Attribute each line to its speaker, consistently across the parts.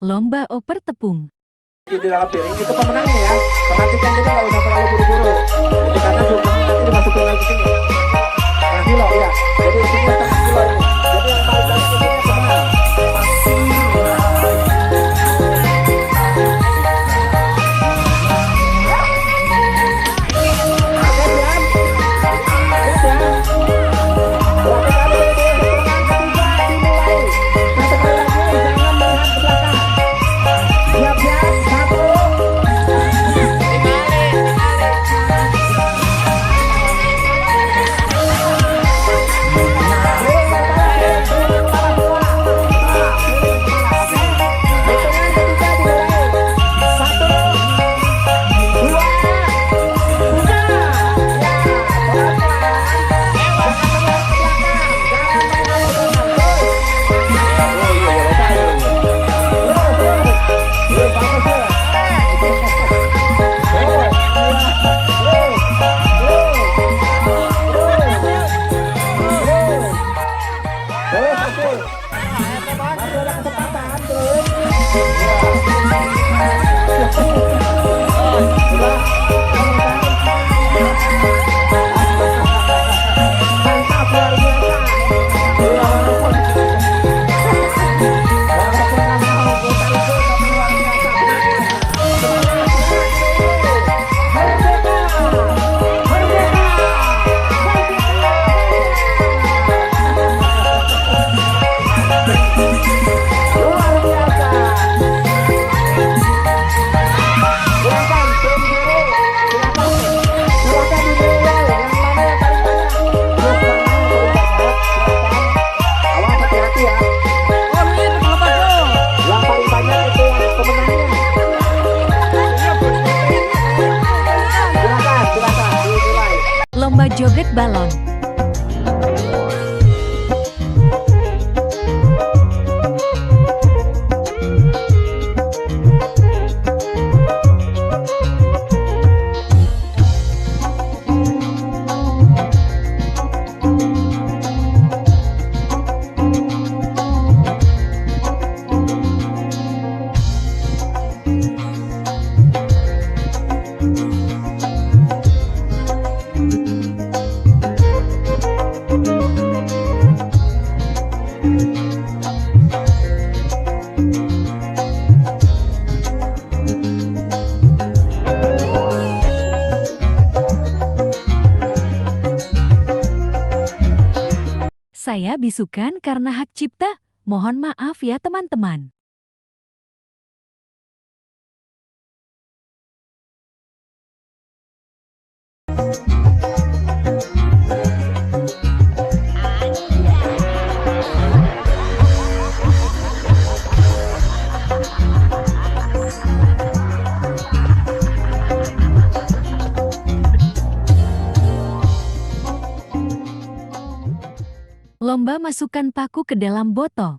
Speaker 1: Lomba oper tepung.
Speaker 2: Di dalam piring itu pemenangnya ya. Perhatikan juga nggak usah terlalu buru-buru. Jadi karena jumlahnya nanti dimasukin lagi sini. Nah, kilo ya. Jadi isinya setengah kilo ini. Jadi yang paling banyak isinya pemenang.
Speaker 1: Lomba joget balon. Saya bisukan karena hak cipta. Mohon maaf ya teman-teman. Lomba masukkan paku ke dalam botol.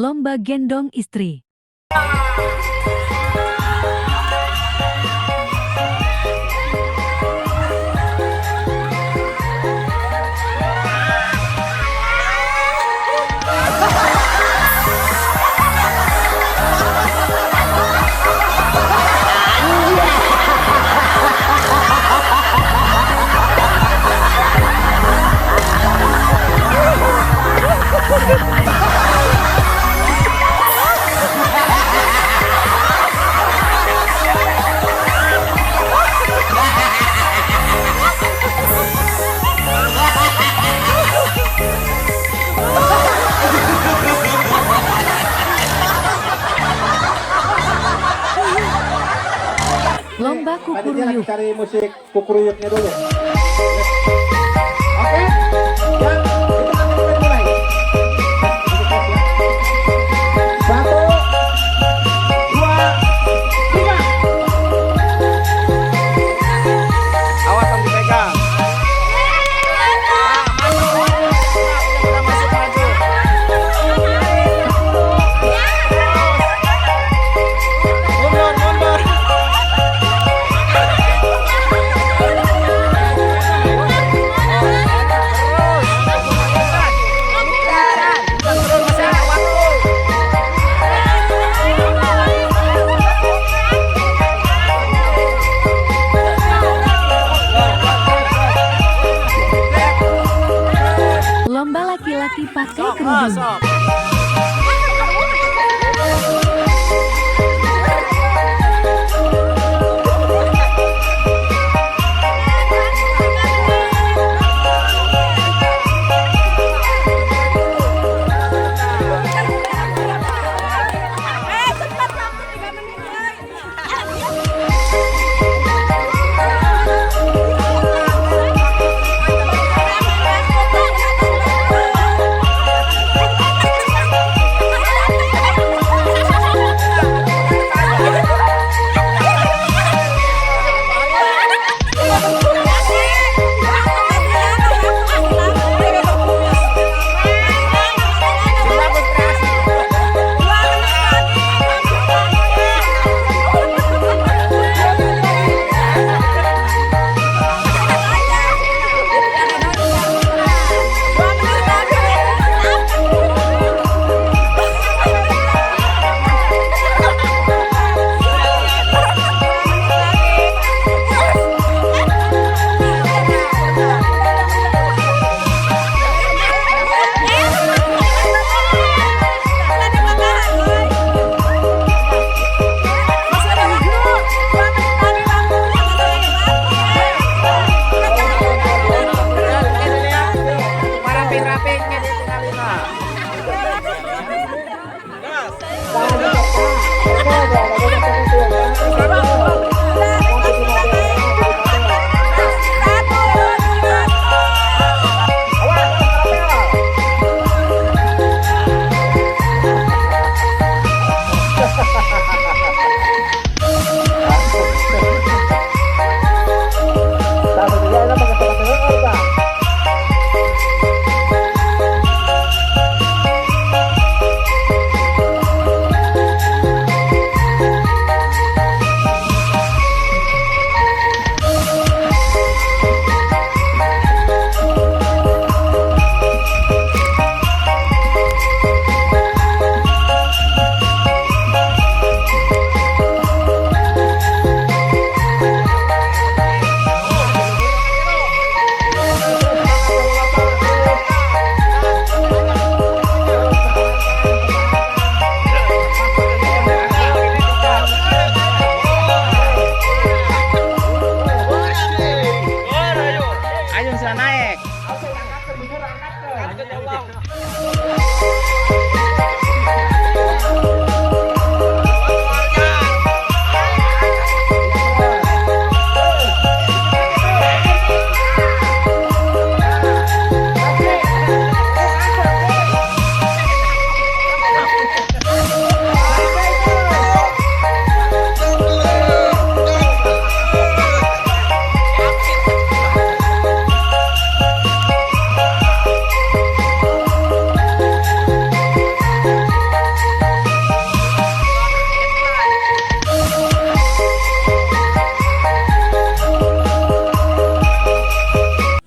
Speaker 1: Lomba gendong istri. Lomba
Speaker 2: Panitia lagi
Speaker 1: kukuruyuk.
Speaker 2: cari musik kukuruyuknya dulu. Oke, yang itu akan mulai. Satu, dua, tiga.
Speaker 3: Awas kamu dipegang. Udah masuk maju. Mundur, mundur. Terus masih ada waktu.
Speaker 1: Lomba laki-laki pakai
Speaker 3: Sok,
Speaker 1: kerudung.
Speaker 3: sok.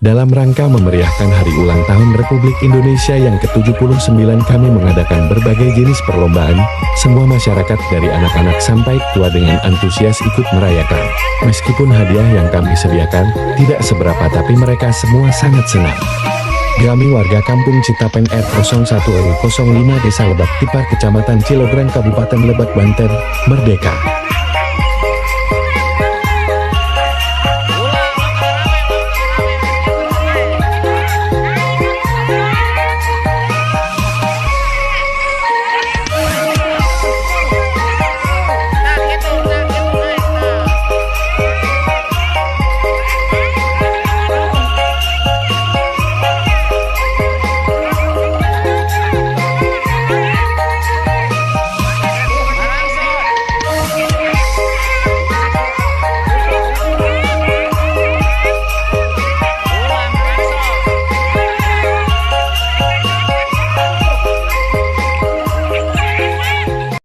Speaker 4: Dalam rangka memeriahkan hari ulang tahun Republik Indonesia yang ke-79, kami mengadakan berbagai jenis perlombaan. Semua masyarakat dari anak-anak sampai tua dengan antusias ikut merayakan. Meskipun hadiah yang kami sediakan tidak seberapa, tapi mereka semua sangat senang. Kami warga Kampung Citapen R01 RW 05 Desa Lebak Tipar Kecamatan Cilograng Kabupaten Lebak Banten, merdeka!